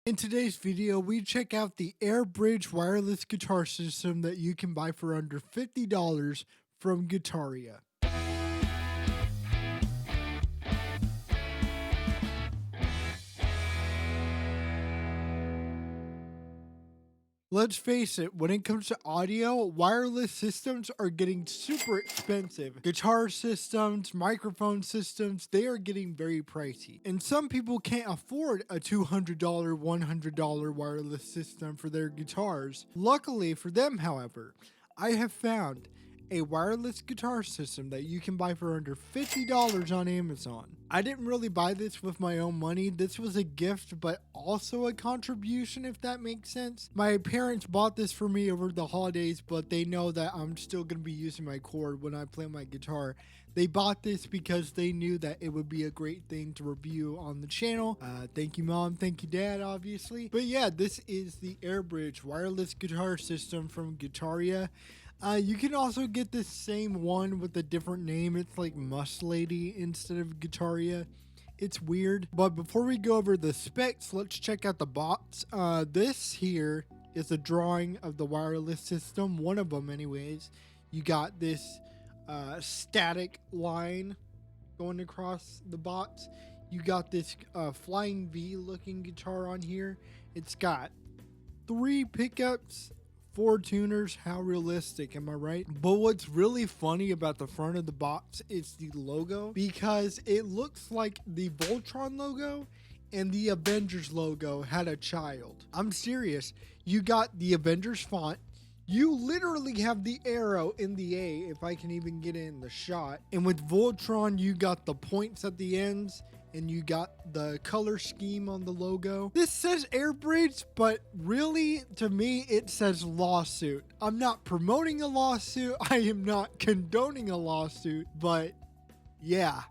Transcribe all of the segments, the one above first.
In today's video, we check out the AirBridge wireless guitar system that you can buy for under $50 from Getaria. Let's face it, when it comes to audio, wireless systems are getting super expensive. Guitar systems, microphone systems, they are getting very pricey. And some people can't afford a $200, $100 wireless system for their guitars. Luckily for them, however, I have found a wireless guitar system that you can buy for under $50 on Amazon. I didn't really buy this with my own money. This was a gift, but also a contribution, if that makes sense. My parents bought this for me over the holidays, but they know that I'm still going to be using my cord when I play my guitar. They bought this because they knew that it would be a great thing to review on the channel. Thank you, Mom. Thank you, Dad, obviously. But yeah, this is the AirBridge wireless guitar system from Getaria. You can also get this same one with a different name. It's like Must Lady instead of Getaria. It's weird. But before we go over the specs, let's check out the box. This here is a drawing of the wireless system. One of them anyways. You got this static line going across the box. You got this flying V looking guitar on here. It's got 3 pickups, 4 tuners. How realistic, am I right? But what's really funny about the front of the box is the logo, because it looks like the Voltron logo and the Avengers logo had a child. I'm serious. You got the Avengers font. You literally have the arrow in the A, if I can even get in the shot. And with Voltron, you got the points at the ends, and you got the color scheme on the logo. This says AirBridge, but really, to me, it says lawsuit. I'm not promoting a lawsuit. I am not condoning a lawsuit, but yeah.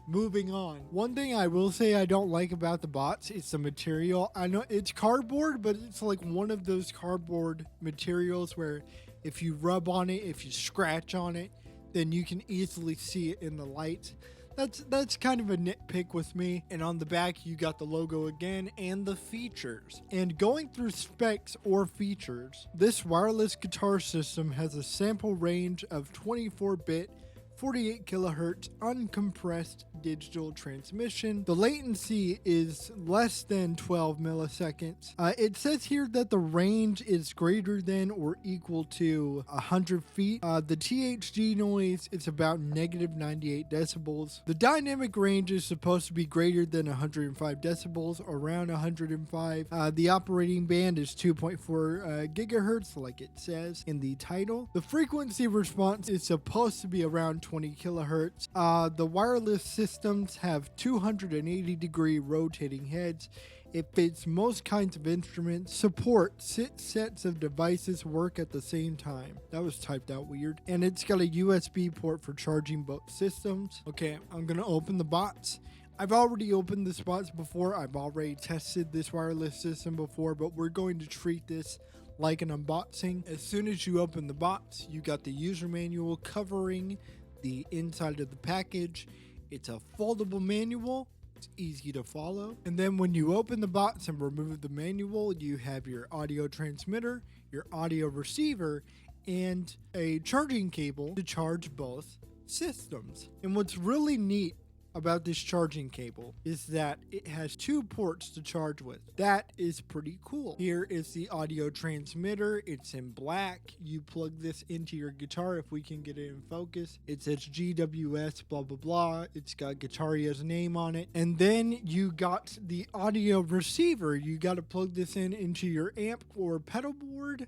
Moving on. One thing I will say I don't like about the box is the material. I know it's cardboard, but it's like one of those cardboard materials where if you rub on it, if you scratch on it, then you can easily see it in the light. That's kind of a nitpick with me. And on the back, you got the logo again and the features. And going through specs or features, this wireless guitar system has a sample range of 24-bit 48 kilohertz uncompressed digital transmission. The latency is less than 12 milliseconds. It says here that the range is greater than or equal to 100 feet. The THD noise is about negative 98 decibels. The dynamic range is supposed to be greater than 105 decibels, around 105. The operating band is 2.4 gigahertz, like it says in the title. The frequency response is supposed to be around 20 kilohertz. The wireless systems have 280-degree rotating heads. It fits most kinds of instruments. Support 6 sets of devices work at the same time. That was typed out weird. And it's got a USB port for charging both systems. Okay, I'm gonna open the box. I've already opened this box before. I've already tested this wireless system before, but we're going to treat this like an unboxing. As soon as you open the box, you got the user manual covering the inside of the package. It's a foldable manual. It's easy to follow. And then when you open the box and remove the manual, you have your audio transmitter, your audio receiver, and a charging cable to charge both systems. And what's really neat about this charging cable is that it has 2 ports to charge with. That is pretty cool. Here is the audio transmitter. It's in black. You plug this into your guitar, if we can get it in focus. It says GWS blah blah blah. It's got Getaria's name on it. And then you got the audio receiver. You got to plug this in into your amp or pedal board.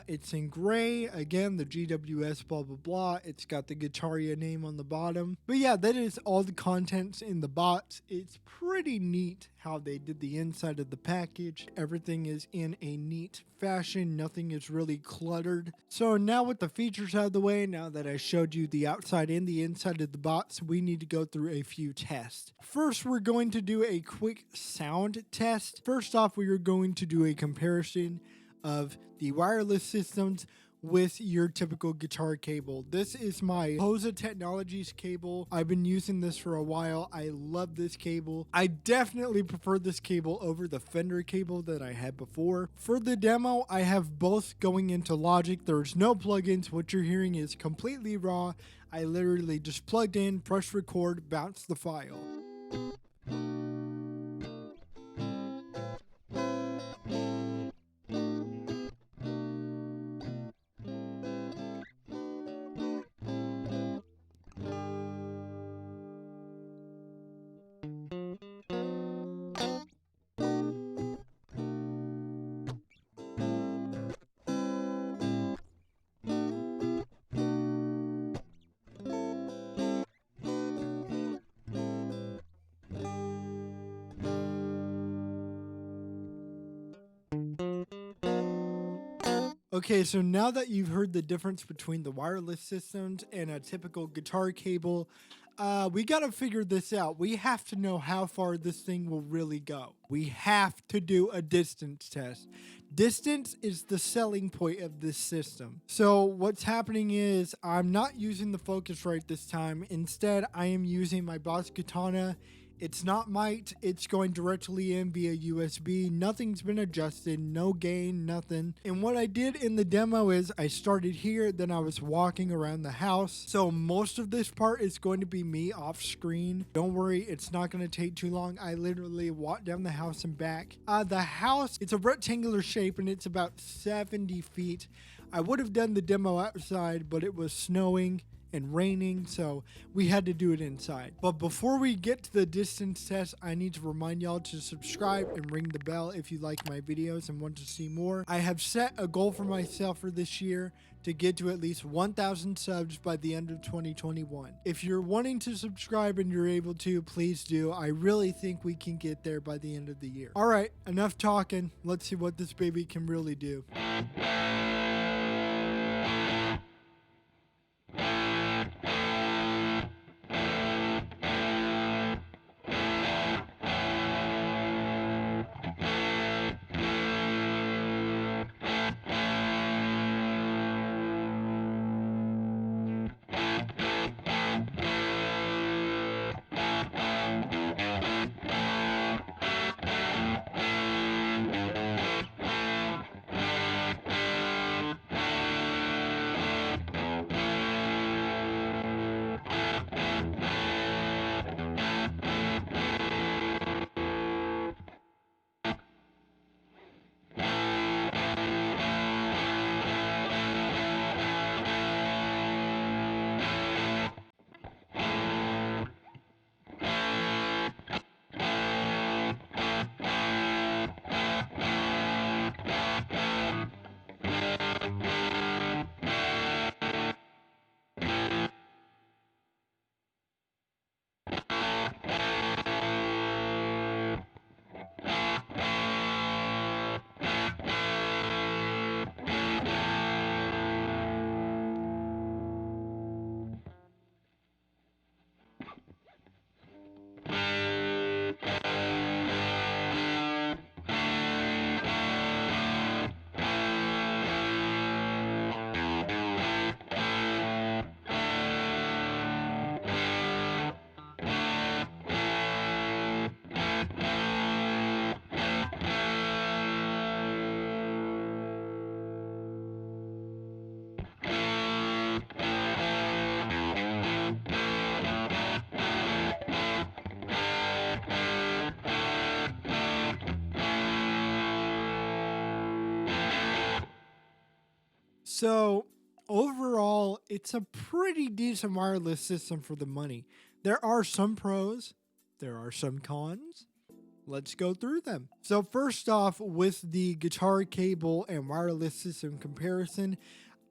It's in gray. Again, the GWS blah blah blah. It's got the Getaria name on the bottom. But yeah, that is all the contents in the box. It's pretty neat how they did the inside of the package. Everything is in a neat fashion. Nothing is really cluttered. So now with the features out of the way, now that I showed you the outside and the inside of the box, we need to go through a few tests. First, we're going to do a quick sound test. First off, we are going to do a comparison of the wireless systems with your typical guitar cable. This is my Hosa Technologies cable. I've been using this for a while. I love this cable. I definitely prefer this cable over the Fender cable that I had before. For the demo, I have both going into Logic. There's no plugins. What you're hearing is completely raw. I literally just plugged in, press record, bounced the file. Okay, so now that you've heard the difference between the wireless systems and a typical guitar cable, we gotta figure this out. We have to know how far this thing will really go. We have to do a distance test. Distance is the selling point of this system. So what's happening is I'm not using the Focusrite this time. Instead, I am using my Boss Katana. It's not mic'd, it's going directly in via USB. Nothing's been adjusted, no gain, nothing. And what I did in the demo is I started here, then I was walking around the house. So most of this part is going to be me off screen. Don't worry, it's not going to take too long. I literally walked down the house and back. The house, it's a rectangular shape and it's about 70 feet. I would have done the demo outside, but it was snowing and raining, so we had to do it inside. But before we get to the distance test, I need to remind y'all to subscribe and ring the bell if you like my videos and want to see more. I have set a goal for myself for this year to get to at least 1,000 subs by the end of 2021. If you're wanting to subscribe and you're able to, please do. I really think we can get there by the end of the year. All right, enough talking. Let's see what this baby can really do. So overall, it's a pretty decent wireless system for the money. There are some pros, there are some cons. Let's go through them. So first off, with the guitar cable and wireless system comparison,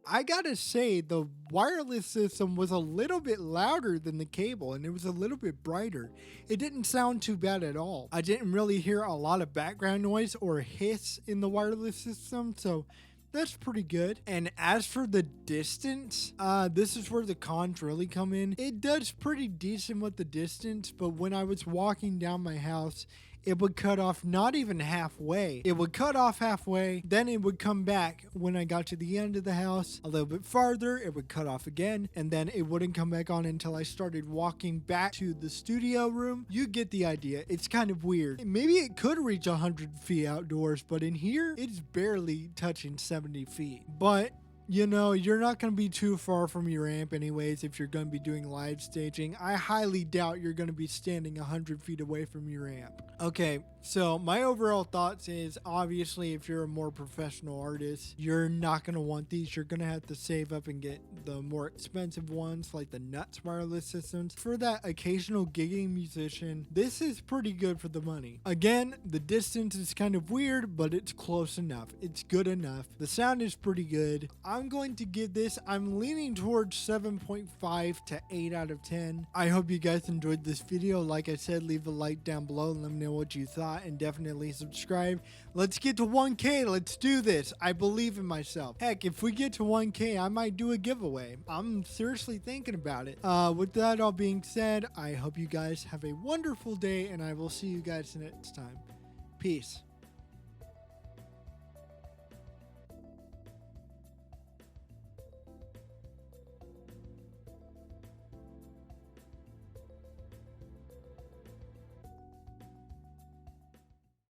I gotta say the wireless system was a little bit louder than the cable and it was a little bit brighter. It didn't sound too bad at all. I didn't really hear a lot of background noise or hiss in the wireless system, so that's pretty good. And as for the distance, this is where the cons really come in. It does pretty decent with the distance, but when I was walking down my house, it would cut off not even halfway. It would cut off halfway, then it would come back when I got to the end of the house a little bit farther. It would cut off again, and then it wouldn't come back on until I started walking back to the studio room. You get the idea. It's kind of weird. Maybe it could reach 100 feet outdoors, but in here, it's barely touching 70 feet. But you know, you're not going to be too far from your amp anyways if you're going to be doing live staging. I highly doubt you're going to be standing 100 feet away from your amp. Okay, so my overall thoughts is, obviously, if you're a more professional artist, you're not going to want these. You're going to have to save up and get the more expensive ones, like the Nuts wireless systems. For that occasional gigging musician, this is pretty good for the money. Again, the distance is kind of weird, but it's close enough. It's good enough. The sound is pretty good. I'm going to give this, I'm leaning towards 7.5 to 8 out of 10. I hope you guys enjoyed this video. Like I said, leave a like down below and let me know what you thought, and definitely subscribe. Let's get to 1K. Let's do this. I believe in myself. Heck, if we get to 1K, I might do a giveaway. I'm seriously thinking about it. With that all being said, I hope you guys have a wonderful day, and I will see you guys next time. Peace.